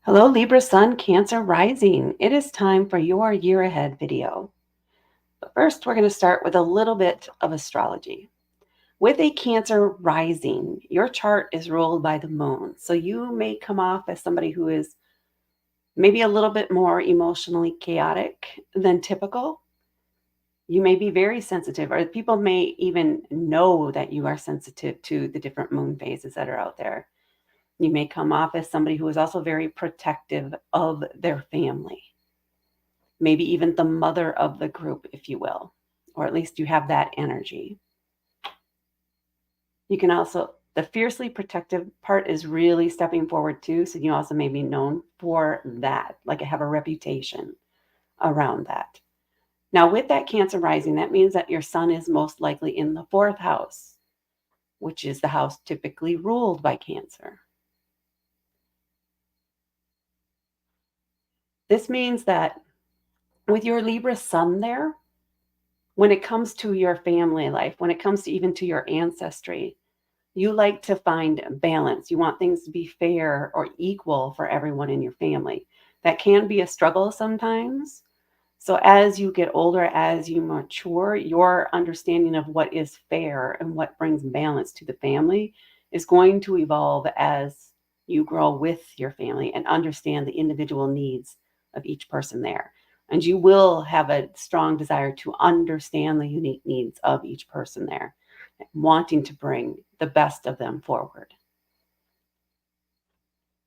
Hello, Libra Sun, Cancer Rising. It is time for your year ahead video. But first, we're going to start with a little bit of astrology. With a Cancer rising, your chart is ruled by the moon. So you may come off as somebody who is maybe a little bit more emotionally chaotic than typical. You may be very sensitive, or people may even know that you are sensitive to the different moon phases that are out there. You may come off as somebody who is also very protective of their family, maybe even the mother of the group, if you will, or at least you have that energy. You can also, the fiercely protective part is really stepping forward too. So you also may be known for that, like I have a reputation around that. Now, with that Cancer rising, that means that your sun is most likely in the fourth house, which is the house typically ruled by Cancer. This means that with your Libra sun there, when it comes to your family life, when it comes to even to your ancestry, you like to find balance. You want things to be fair or equal for everyone in your family. That can be a struggle sometimes. So as you get older, as you mature, your understanding of what is fair and what brings balance to the family is going to evolve as you grow with your family and understand the individual needs of each person there. And you will have a strong desire to understand the unique needs of each person there, wanting to bring the best of them forward.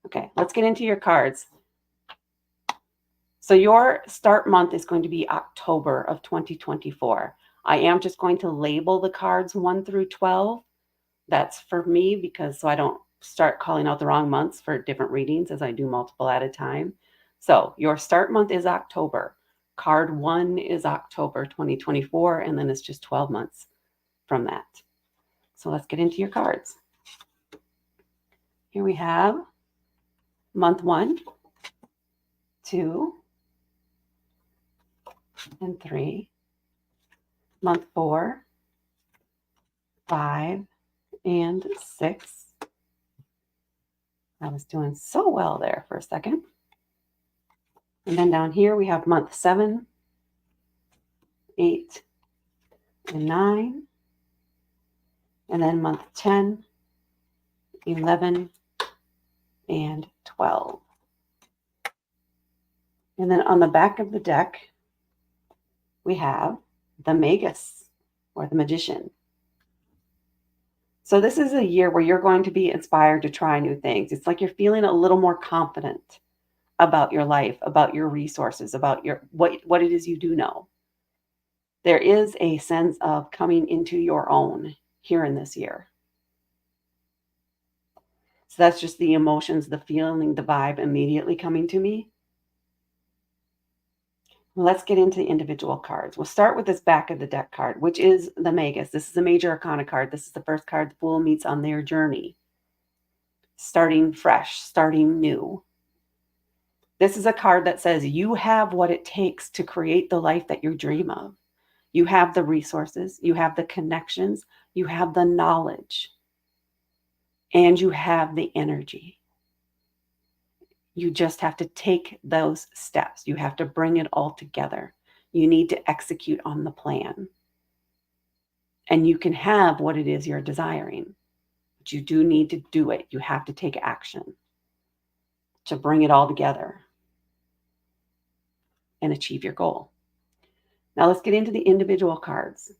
Okay, let's get into your cards. So your start month is going to be October of 2024. I am just going to label the cards 1 through 12. That's for me because so I don't start calling out the wrong months for different readings as I do multiple at a time. So your start month is October. Card 1 is October 2024, and then it's just 12 months from that. So let's get into your cards. Here we have month 1, 2, and 3. Month 4, 5, and 6. I was doing so well there for a second. And then down here we have month 7, 8, and 9. And then month 10, 11, and 12. And then on the back of the deck, we have the Magus, or the Magician. So this is a year where you're going to be inspired to try new things. It's like you're feeling a little more confident about your life, about your resources, about your what it is you do know. There is a sense of coming into your own here in this year. So that's just the emotions, the feeling, the vibe immediately coming to me. Let's get into the individual cards. We'll start with this back of the deck card, which is the Magus. This is a major arcana card. This is the first card the Fool meets on their journey. Starting fresh, starting new. This is a card that says you have what it takes to create the life that you dream of. You have the resources, you have the connections, you have the knowledge, and you have the energy. You just have to take those steps. You have to bring it all together. You need to execute on the plan. And you can have what it is you're desiring, but you do need to do it. You have to take action to bring it all together and achieve your goal. Now let's get into the individual cards.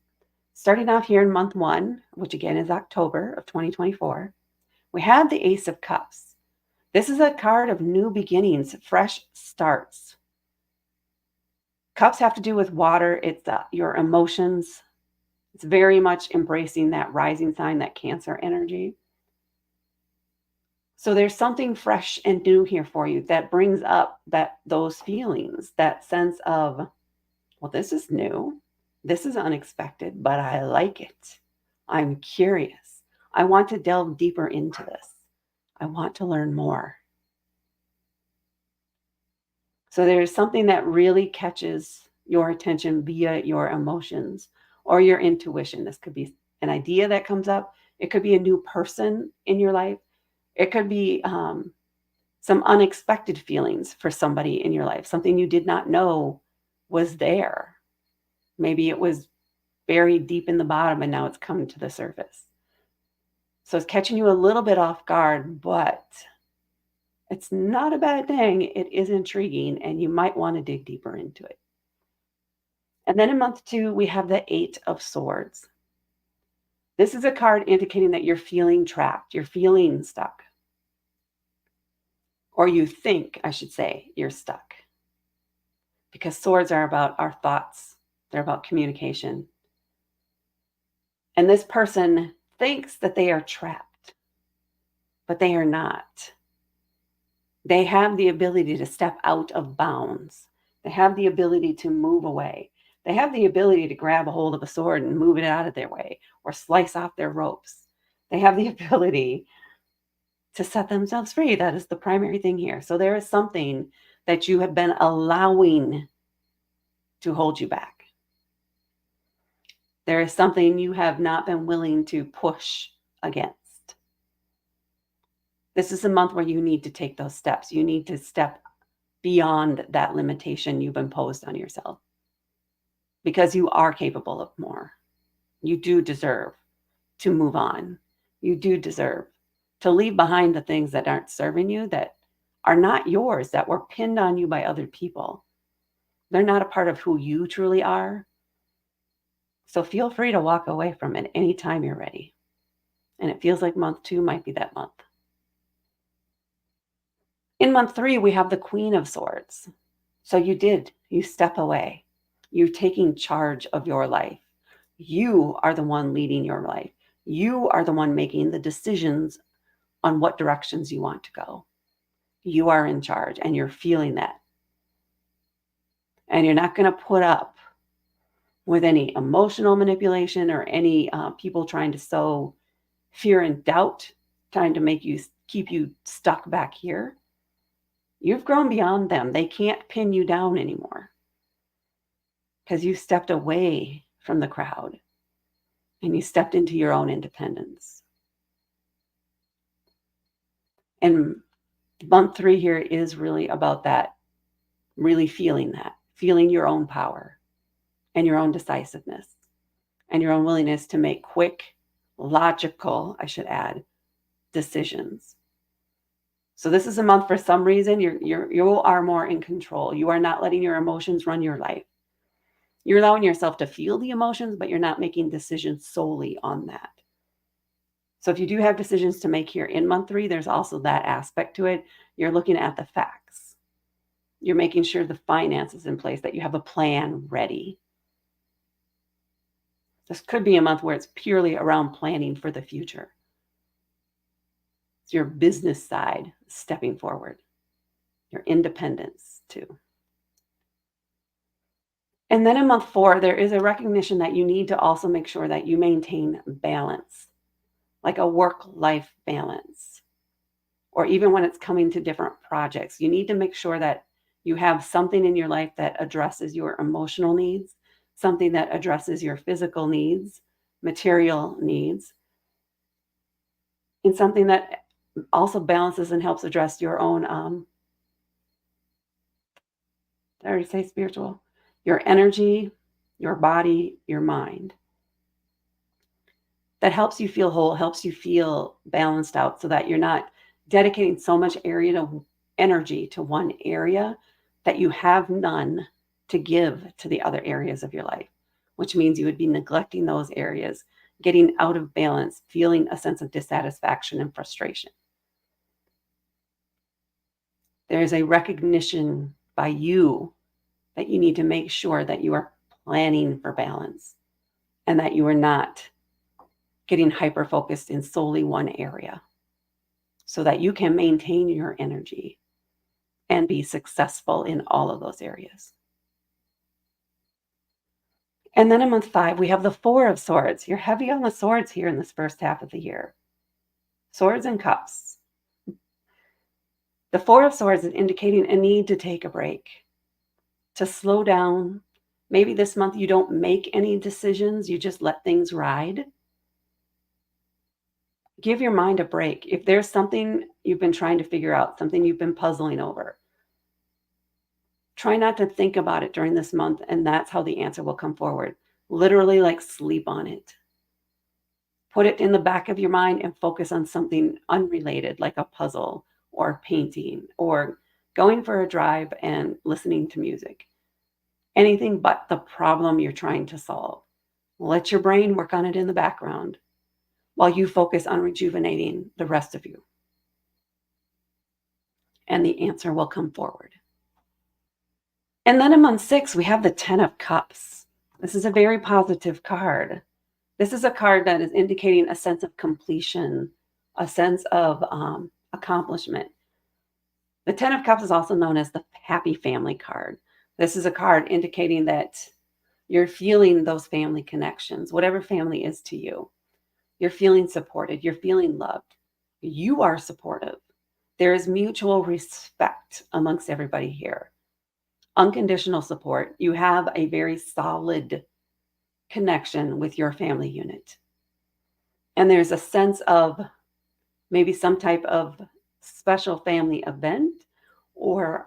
Starting off here in month 1, which again is October of 2024, we have the Ace of Cups. This is a card of new beginnings, fresh starts. Cups have to do with water. It's your emotions. It's very much embracing that rising sign, that Cancer energy. So there's something fresh and new here for you that brings up those feelings, that sense of, well, this is new. This is unexpected, but I like it. I'm curious. I want to delve deeper into this. I want to learn more. So there's something that really catches your attention via your emotions or your intuition. This could be an idea that comes up. It could be a new person in your life. It could be some unexpected feelings for somebody in your life, something you did not know was there. Maybe it was buried deep in the bottom and now it's coming to the surface. So it's catching you a little bit off guard, but it's not a bad thing. It is intriguing and you might want to dig deeper into it. And then in month 2, we have the 8 of Swords. This is a card indicating that you're feeling trapped, you're feeling stuck. Or you think, I should say, you're stuck. Because swords are about our thoughts, they're about communication. And this person thinks that they are trapped, but they are not. They have the ability to step out of bounds. They have the ability to move away. They have the ability to grab a hold of a sword and move it out of their way or slice off their ropes. They have the ability to set themselves free. That is the primary thing here. So there is something that you have been allowing to hold you back. There is something you have not been willing to push against. This is a month where you need to take those steps. You need to step beyond that limitation you've imposed on yourself because you are capable of more. You do deserve to move on. You do deserve to leave behind the things that aren't serving you, that are not yours, that were pinned on you by other people. They're not a part of who you truly are. So feel free to walk away from it anytime you're ready. And it feels like month 2 might be that month. In month 3, we have the Queen of Swords. So you step away. You're taking charge of your life. You are the one leading your life. You are the one making the decisions on what directions you want to go. You are in charge and you're feeling that. And you're not going to put up with any emotional manipulation or any people trying to sow fear and doubt, trying to keep you stuck back here. You've grown beyond them. They can't pin you down anymore because you stepped away from the crowd and you stepped into your own independence. And month 3 here is really about that, really feeling your own power and your own decisiveness and your own willingness to make quick, logical, I should add, decisions. So this is a month, for some reason, you are more in control. You are not letting your emotions run your life. You're allowing yourself to feel the emotions, but you're not making decisions solely on that. So if you do have decisions to make here in month 3, there's also that aspect to it. You're looking at the facts. You're making sure the finances in place, that you have a plan ready. This could be a month where it's purely around planning for the future. It's your business side stepping forward, your independence too. And then in month 4, there is a recognition that you need to also make sure that you maintain balance, like a work-life balance, or even when it's coming to different projects. You need to make sure that you have something in your life that addresses your emotional needs, something that addresses your physical needs, material needs, and something that also balances and helps address your own, did I already say spiritual? Your energy, your body, your mind. That helps you feel whole, helps you feel balanced out so that you're not dedicating so much energy to one area that you have none to give to the other areas of your life, which means you would be neglecting those areas, getting out of balance, feeling a sense of dissatisfaction and frustration. There's a recognition by you that you need to make sure that you are planning for balance and that you are not getting hyper-focused in solely one area so that you can maintain your energy and be successful in all of those areas. And then in month 5, we have the 4 of Swords. You're heavy on the swords here in this first half of the year. Swords and cups. The 4 of Swords is indicating a need to take a break, to slow down. Maybe this month you don't make any decisions, you just let things ride. Give your mind a break. If there's something you've been trying to figure out, something you've been puzzling over, try not to think about it during this month, and that's how the answer will come forward. Literally, like sleep on it. Put it in the back of your mind and focus on something unrelated, like a puzzle or painting or going for a drive and listening to music. Anything but the problem you're trying to solve. Let your brain work on it in the background while you focus on rejuvenating the rest of you. And the answer will come forward. And then in month 6, we have the 10 of Cups. This is a very positive card. This is a card that is indicating a sense of completion, a sense of accomplishment. The 10 of Cups is also known as the happy family card. This is a card indicating that you're feeling those family connections, whatever family is to you. You're feeling supported. You're feeling loved. You are supportive. There is mutual respect amongst everybody here. Unconditional support. You have a very solid connection with your family unit. And there's a sense of maybe some type of special family event or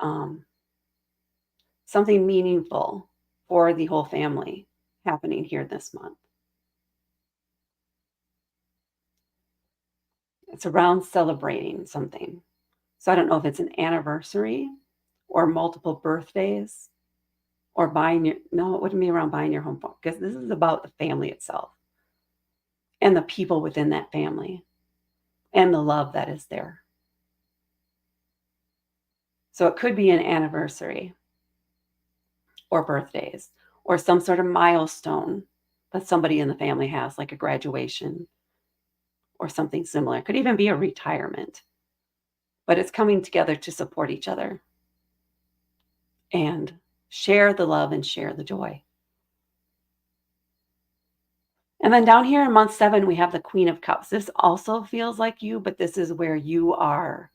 something meaningful for the whole family happening here this month. It's around celebrating something. So I don't know if it's an anniversary or multiple birthdays or buying your, no, it wouldn't be around buying your home phone because this is about the family itself and the people within that family and the love that is there. So it could be an anniversary or birthdays or some sort of milestone that somebody in the family has, like a graduation or something similar. It could even be a retirement, but it's coming together to support each other and share the love and share the joy. And then down here in month 7, we have the Queen of Cups. This also feels like you, but this is where you are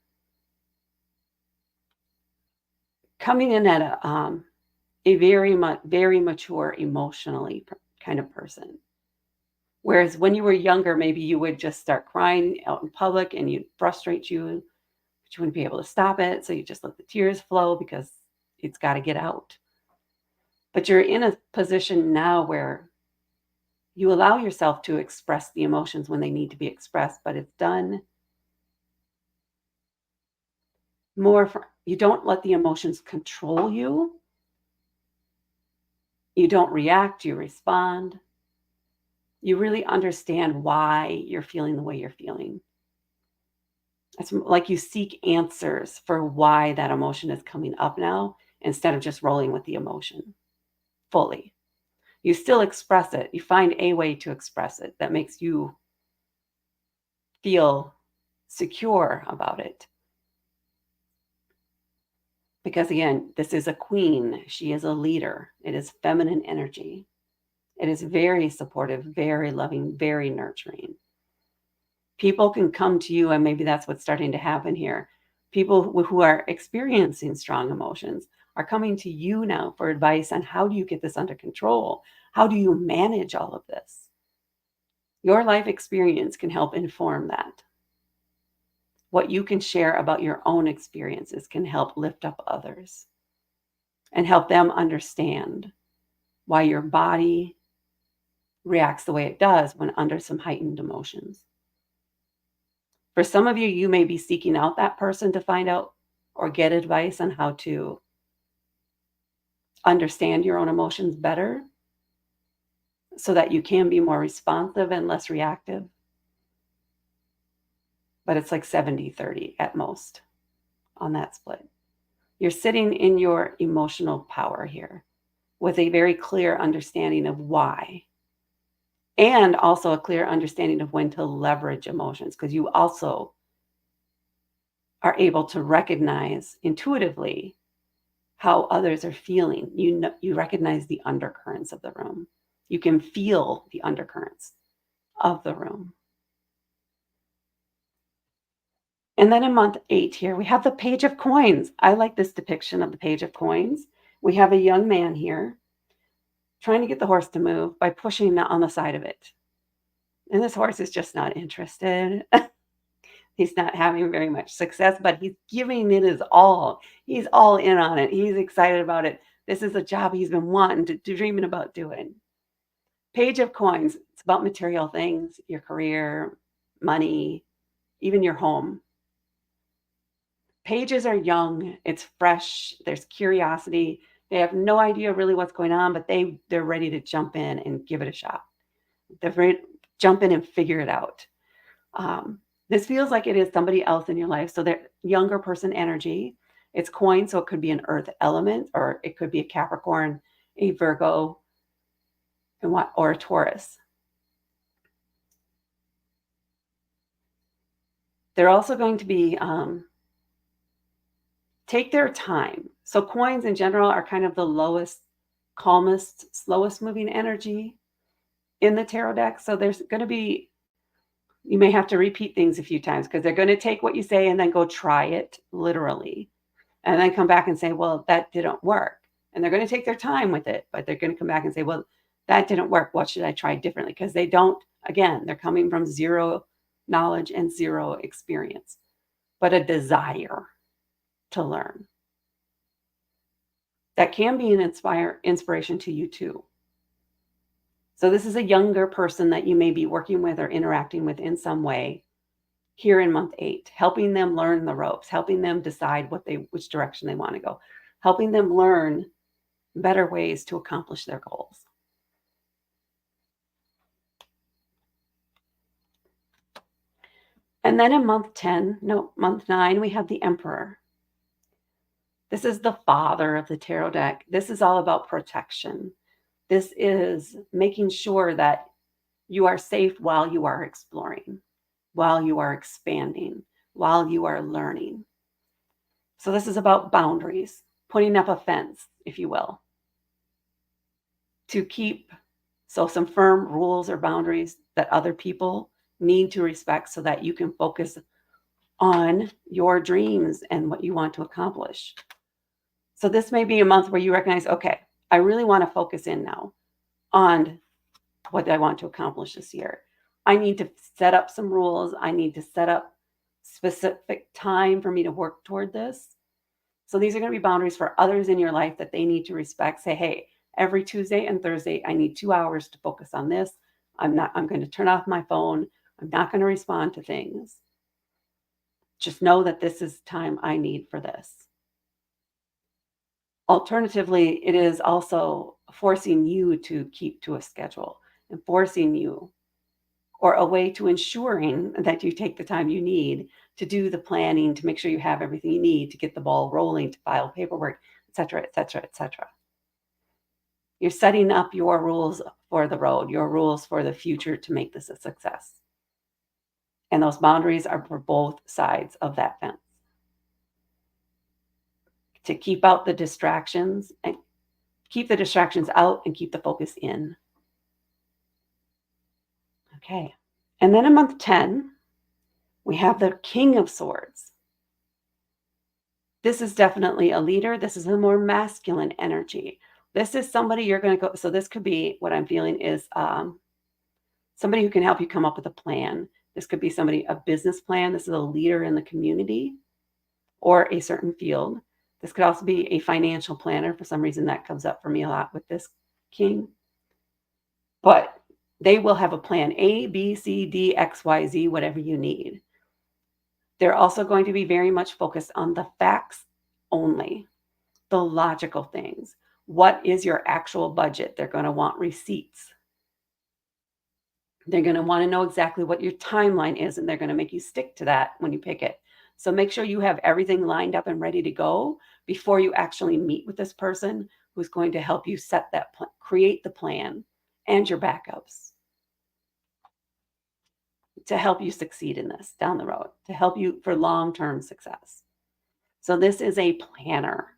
coming in at a very mature emotionally kind of person. Whereas when you were younger, maybe you would just start crying out in public and you'd frustrate you, but you wouldn't be able to stop it. So you just let the tears flow because it's got to get out. But you're in a position now where you allow yourself to express the emotions when they need to be expressed, but it's done more for, you don't let the emotions control you. You don't react, you respond. You really understand why you're feeling the way you're feeling. It's like you seek answers for why that emotion is coming up now instead of just rolling with the emotion fully. You still express it. You find a way to express it that makes you feel secure about it. Because again, this is a queen. She is a leader. It is feminine energy. It is very supportive, very loving, very nurturing. People can come to you, and maybe that's what's starting to happen here. People who are experiencing strong emotions are coming to you now for advice on how do you get this under control? How do you manage all of this? Your life experience can help inform that. What you can share about your own experiences can help lift up others and help them understand why your body reacts the way it does when under some heightened emotions. For some of you, you may be seeking out that person to find out or get advice on how to understand your own emotions better so that you can be more responsive and less reactive. But it's like 70-30 at most on that split. You're sitting in your emotional power here with a very clear understanding of why, and also a clear understanding of when to leverage emotions, because you also are able to recognize intuitively how others are feeling. You recognize the undercurrents of the room. You can feel the undercurrents of the room. And then in month 8 here, we have the Page of Coins. I like this depiction of the Page of Coins. We have a young man here trying to get the horse to move by pushing on the side of it. And this horse is just not interested. He's not having very much success, but he's giving it his all. He's all in on it. He's excited about it. This is a job he's been wanting to dreaming about doing. Page of Coins. It's about material things, your career, money, even your home. Pages are young. It's fresh. There's curiosity. They have no idea really what's going on, but they're ready to jump in and give it a shot. They're ready to jump in and figure it out. This feels like it is somebody else in your life. So they're younger person energy. It's coin, so it could be an earth element, or it could be a Capricorn, a Virgo, or a Taurus. They're also going to be take their time. So coins in general are kind of the lowest, calmest, slowest moving energy in the tarot deck. So there's going to be, you may have to repeat things a few times because they're going to take what you say and then go try it literally. And then come back and say, well, that didn't work. And they're going to take their time with it, but they're going to come back and say, well, that didn't work. What should I try differently? Because they don't, again, they're coming from zero knowledge and zero experience, but a desire to learn. That can be an inspiration to you too. So this is a younger person that you may be working with or interacting with in some way here in month 8, helping them learn the ropes, helping them decide which direction they want to go, helping them learn better ways to accomplish their goals. And then in month 9, we have the Emperor. This is the father of the tarot deck. This is all about protection. This is making sure that you are safe while you are exploring, while you are expanding, while you are learning. So this is about boundaries, putting up a fence, if you will, to keep some firm rules or boundaries that other people need to respect so that you can focus on your dreams and what you want to accomplish. So this may be a month where you recognize, okay, I really want to focus in now on what I want to accomplish this year. I need to set up some rules. I need to set up specific time for me to work toward this. So these are going to be boundaries for others in your life that they need to respect. Say, hey, every Tuesday and Thursday, I need 2 hours to focus on this. I'm going to turn off my phone. I'm not going to respond to things. Just know that this is time I need for this. Alternatively, it is also forcing you to keep to a schedule and forcing you, or a way to ensuring that you take the time you need to do the planning, to make sure you have everything you need to get the ball rolling, to file paperwork, etc., etc., etc. You're setting up your rules for the road, your rules for the future to make this a success. And those boundaries are for both sides of that fence. To keep out the distractions and keep the distractions out and keep the focus in. Okay. And then in month 10, we have the King of Swords. This is definitely a leader. This is a more masculine energy. This is somebody you're going to go. So this could be, what I'm feeling is somebody who can help you come up with a plan. This could be a business plan. This is a leader in the community or a certain field. This could also be a financial planner. For some reason, that comes up for me a lot with this king. But they will have a plan A, B, C, D, X, Y, Z, whatever you need. They're also going to be very much focused on the facts only, the logical things. What is your actual budget? They're going to want receipts. They're going to want to know exactly what your timeline is, and they're going to make you stick to that when you pick it. So make sure you have everything lined up and ready to go before you actually meet with this person who's going to help you set that plan, create the plan and your backups to help you succeed in this down the road, to help you for long-term success. So this is a planner.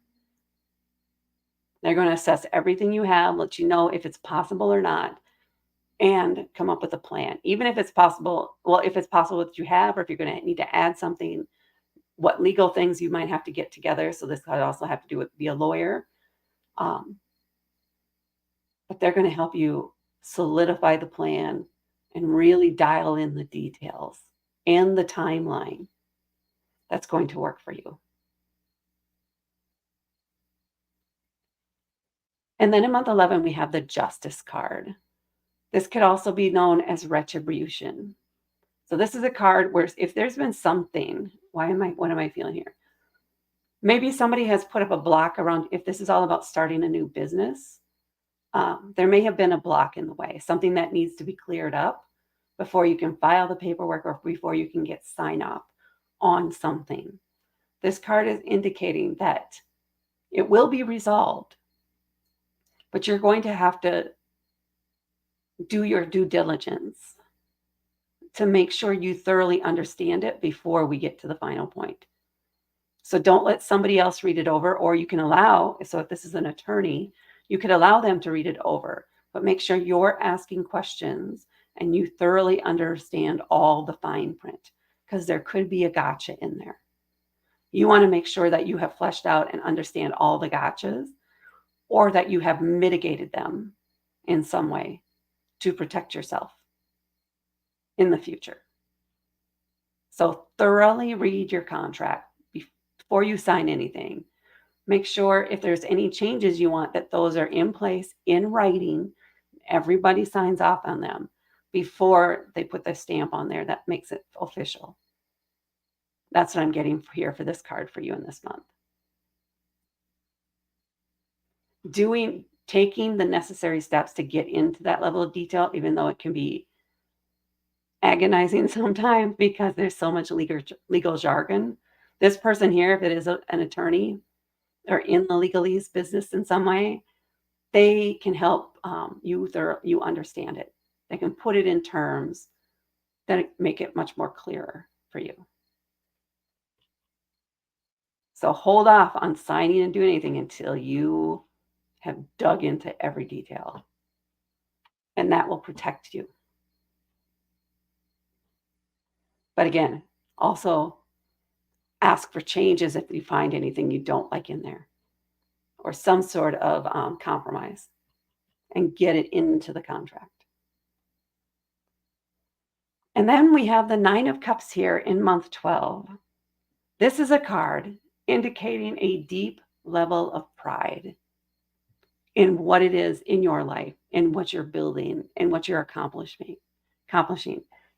They're going to assess everything you have, let you know if it's possible or not, and come up with a plan. Even if it's possible, if it's possible that you have, or if you're going to need to add something, what legal things you might have to get together. So this could also have to do with be a lawyer. But they're going to help you solidify the plan and really dial in the details and the timeline that's going to work for you. And then in month 11, we have the Justice card. This could also be known as retribution. So this is a card where if there's been something, what am I feeling here? Maybe somebody has put up a block around, if this is all about starting a new business, there may have been a block in the way, something that needs to be cleared up before you can file the paperwork or before you can get sign off on something. This card is indicating that it will be resolved, but you're going to have to do your due diligence to make sure you thoroughly understand it before we get to the final point. So don't let somebody else read it over, or you can allow, so if this is an attorney, you could allow them to read it over, but make sure you're asking questions and you thoroughly understand all the fine print, because there could be a gotcha in there. You want to make sure that you have fleshed out and understand all the gotchas, or that you have mitigated them in some way to protect yourself in the future. So thoroughly read your contract before you sign anything. Make sure if there's any changes you want, that those are in place in writing. Everybody signs off on them before they put the stamp on there that makes it official. That's what I'm getting here for this card for you in this month. Taking the necessary steps to get into that level of detail, even though it can be agonizing sometimes because there's so much legal jargon. This person here, if it is an attorney or in the legalese business in some way, they can help you understand it. They can put it in terms that make it much more clearer for you. So hold off on signing and doing anything until you have dug into every detail, and that will protect you. But again, also ask for changes if you find anything you don't like in there, or some sort of compromise, and get it into the contract. And then we have the Nine of Cups here in month 12. This is a card indicating a deep level of pride in what it is in your life, in what you're building, and what you're accomplishing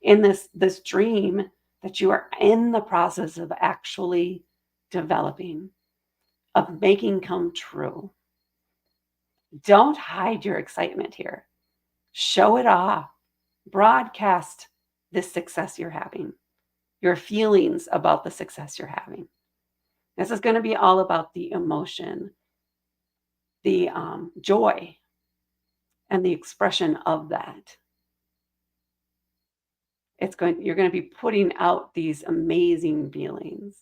in this dream that you are in the process of actually developing, of making come true. Don't hide your excitement here. Show it off. Broadcast this success you're having, your feelings about the success you're having. This is going to be all about the emotion, the joy, and the expression of that. You're going to be putting out these amazing feelings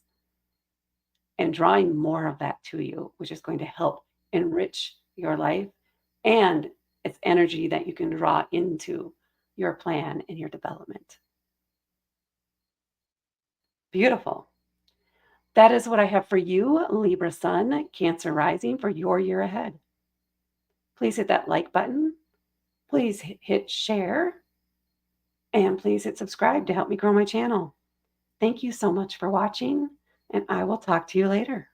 and drawing more of that to you, which is going to help enrich your life, and it's energy that you can draw into your plan and your development. Beautiful. That is what I have for you, Libra Sun, Cancer Rising, for your year ahead. Please hit that like button. Please hit share. And please hit subscribe to help me grow my channel. Thank you so much for watching, and I will talk to you later.